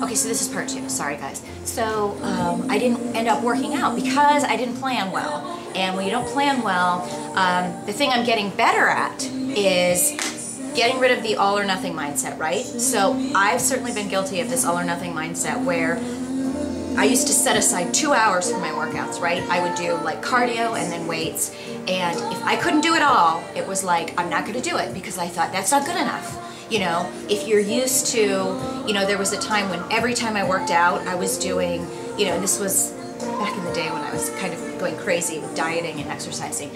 Okay, so this is part 2. Sorry, guys. So I didn't end up working out because I didn't plan well. And when you don't plan well, the thing I'm getting better at is getting rid of the all or nothing mindset, right? So I've certainly been guilty of this all or nothing mindset where I used to set aside 2 hours for my workouts, right? I would do like cardio and then weights. And if I couldn't do it all, it was like, I'm not gonna do it because I thought that's not good enough. You know, if you're used to, you know, there was a time when every time I worked out, I was doing, you know, and this was back in the day when I was kind of going crazy with dieting and exercising.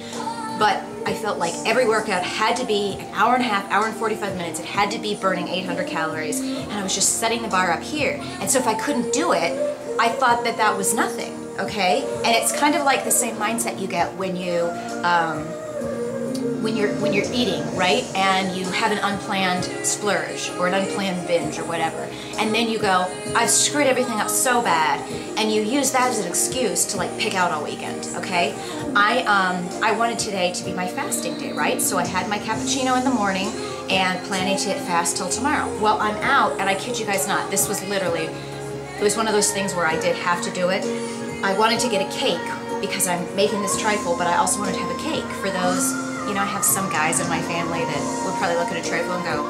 But I felt like every workout had to be an hour and a half, hour and 45 minutes. It had to be burning 800 calories. And I was just setting the bar up here. And so if I couldn't do it, I thought that that was nothing, okay? And it's kind of like the same mindset you get when you, when you're eating, right? And you have an unplanned splurge or an unplanned binge or whatever. And then you go, I've screwed everything up so bad. And you use that as an excuse to like pick out all weekend, okay? I wanted today to be my fasting day, right? So I had my cappuccino in the morning and planning to fast till tomorrow. Well, I'm out, and I kid you guys not, this was literally, it was one of those things where I did have to do it. I wanted to get a cake because I'm making this trifle, but I also wanted to have a cake for those, you know, I have some guys in my family that will probably look at a trifle and go,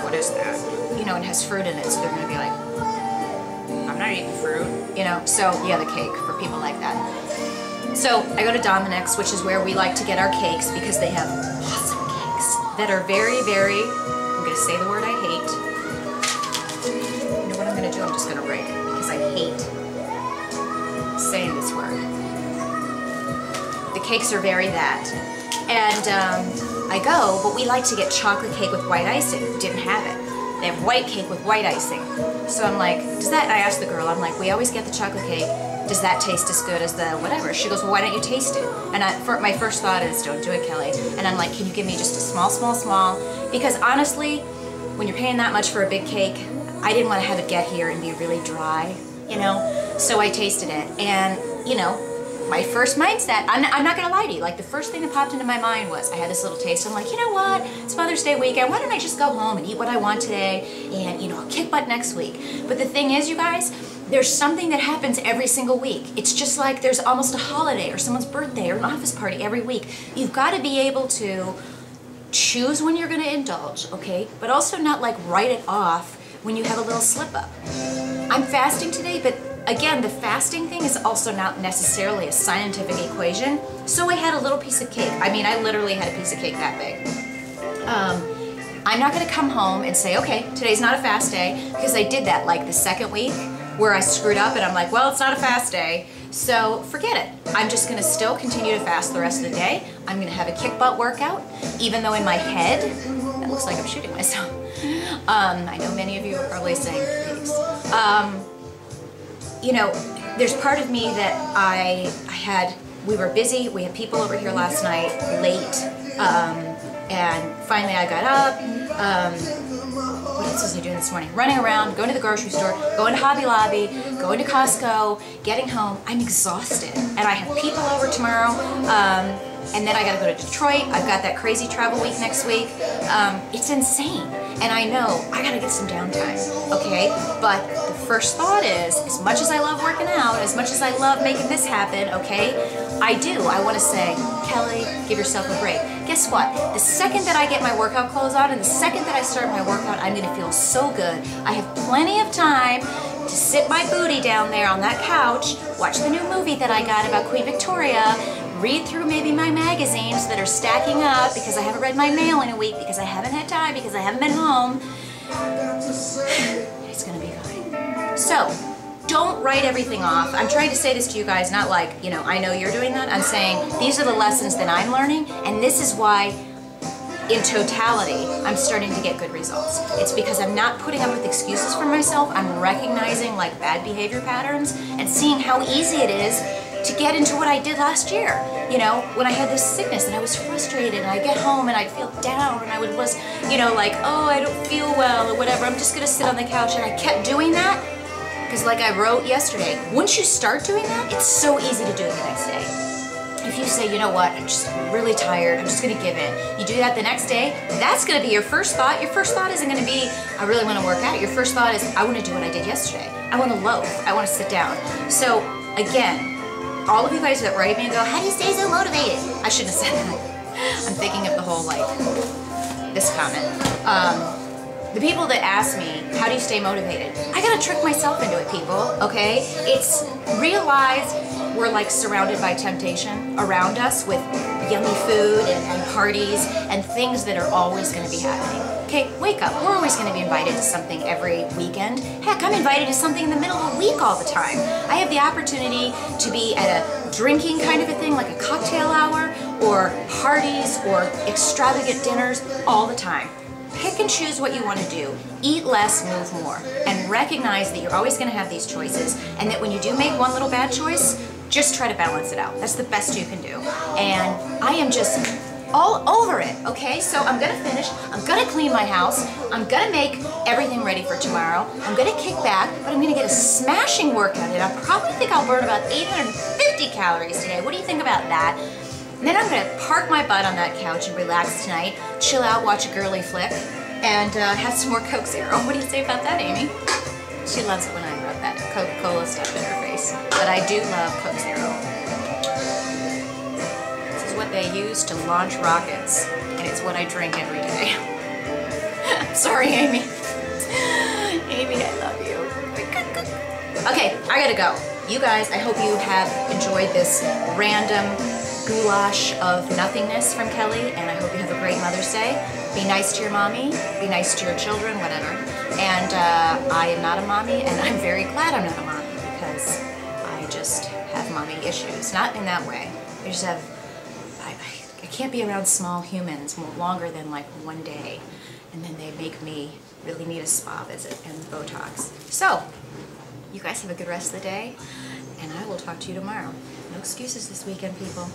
what is that? You know, it has fruit in it, so they're gonna be like, I'm not eating fruit, you know? So yeah, the cake for people like that. So I go to Dominic's, which is where we like to get our cakes because they have awesome cakes that are very, very, I'm gonna say the word I hate. You know what I'm gonna do? I'm just gonna write it because I hate saying this word. The cakes are very that. And I go, but we like to get chocolate cake with white icing. Didn't have it. They have white cake with white icing. So I'm like, does that, I asked the girl, I'm like, we always get the chocolate cake. Does that taste as good as the whatever? She goes, well, why don't you taste it? And my first thought is, don't do it, Kelly. And I'm like, can you give me just a small, small, small? Because honestly, when you're paying that much for a big cake, I didn't want to have it get here and be really dry, you know? So I tasted it. And, you know, my first mindset, I'm not gonna lie to you, like the first thing that popped into my mind was, I had this little taste, I'm like, you know what, it's Mother's Day weekend, why don't I just go home and eat what I want today, and you know, I'll kick butt next week. But the thing is, you guys, there's something that happens every single week. It's just like there's almost a holiday or someone's birthday or an office party every week. You've gotta be able to choose when you're gonna indulge, okay? But also not like write it off when you have a little slip up. I'm fasting today, but again, the fasting thing is also not necessarily a scientific equation. So I had a little piece of cake. I mean, I literally had a piece of cake that big. I'm not gonna come home and say, okay, today's not a fast day, because I did that like the second week where I screwed up and I'm like, well, it's not a fast day, so forget it. I'm just gonna still continue to fast the rest of the day. I'm gonna have a kick butt workout, even though in my head, that looks like I'm shooting myself. I know many of you are probably saying, please. You know, there's part of me that we were busy, we had people over here last night, late, and finally I got up, what else was I doing this morning? Running around, going to the grocery store, going to Hobby Lobby, going to Costco, getting home. I'm exhausted, and I have people over tomorrow, and then I gotta go to Detroit. I've got that crazy travel week next week. It's insane. And I know I gotta get some downtime, okay? But the first thought is, as much as I love working out, as much as I love making this happen, okay? I wanna say, Kelly, give yourself a break. Guess what? The second that I get my workout clothes on and the second that I start my workout, I'm gonna feel so good. I have plenty of time to sit my booty down there on that couch, watch the new movie that I got about Queen Victoria, read through maybe my magazines that are stacking up because I haven't read my mail in a week, because I haven't had time, because I haven't been home. It's gonna be fine. So, don't write everything off. I'm trying to say this to you guys, not like, you know, I know you're doing that. I'm saying these are the lessons that I'm learning, and this is why, in totality, I'm starting to get good results. It's because I'm not putting up with excuses for myself. I'm recognizing like bad behavior patterns and seeing how easy it is to get into what I did last year. You know, when I had this sickness and I was frustrated and I'd get home and I'd feel down and I was, you know, like, oh, I don't feel well or whatever. I'm just gonna sit on the couch, and I kept doing that because like I wrote yesterday, once you start doing that, it's so easy to do it the next day. if you say, you know what, I'm just really tired, I'm just gonna give in. You do that the next day, that's gonna be your first thought. Your first thought isn't gonna be, I really wanna work out. Your first thought is, I wanna do what I did yesterday. I wanna loaf, I wanna sit down. So again, all of you guys that write me and go, how do you stay so motivated? I shouldn't have said that. I'm thinking of the whole, like, this comment. The people that ask me, how do you stay motivated? I gotta trick myself into it, people, okay? It's realize we're like surrounded by temptation around us with yummy food and parties and things that are always gonna be happening. Okay, wake up. We're always gonna be invited to something every weekend. Heck, I'm invited to something in the middle of the week all the time. I have the opportunity to be at a drinking kind of a thing, like a cocktail hour, or parties, or extravagant dinners all the time. Pick and choose what you want to do. Eat less, move more. And recognize that you're always going to have these choices, and that when you do make one little bad choice, just try to balance it out. That's the best you can do. And I am just all over it, okay? So I'm gonna finish, I'm gonna clean my house, I'm gonna make everything ready for tomorrow, I'm gonna kick back, but I'm gonna get a smashing workout in. I probably think I'll burn about 850 calories today. What do you think about that? And then I'm gonna park my butt on that couch and relax tonight, chill out, watch a girly flick, and have some more Coke Zero. What do you say about that, Amy? She loves it when I rub that Coca-Cola stuff in her face. But I do love Coke Zero. This is what they use to launch rockets, and it's what I drink every day. Sorry, Amy. Amy, I love you. Okay, I gotta go. You guys, I hope you have enjoyed this random goulash of nothingness from Kelly, and I hope you have a great Mother's Day. Be nice to your mommy, be nice to your children, whatever. And I am not a mommy, and I'm very glad I'm not a mommy, because I just have mommy issues. Not in that way. I just have, I can't be around small humans longer than like one day, and then they make me really need a spa visit and Botox. So, you guys have a good rest of the day, and I will talk to you tomorrow. No excuses this weekend, people.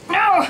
No!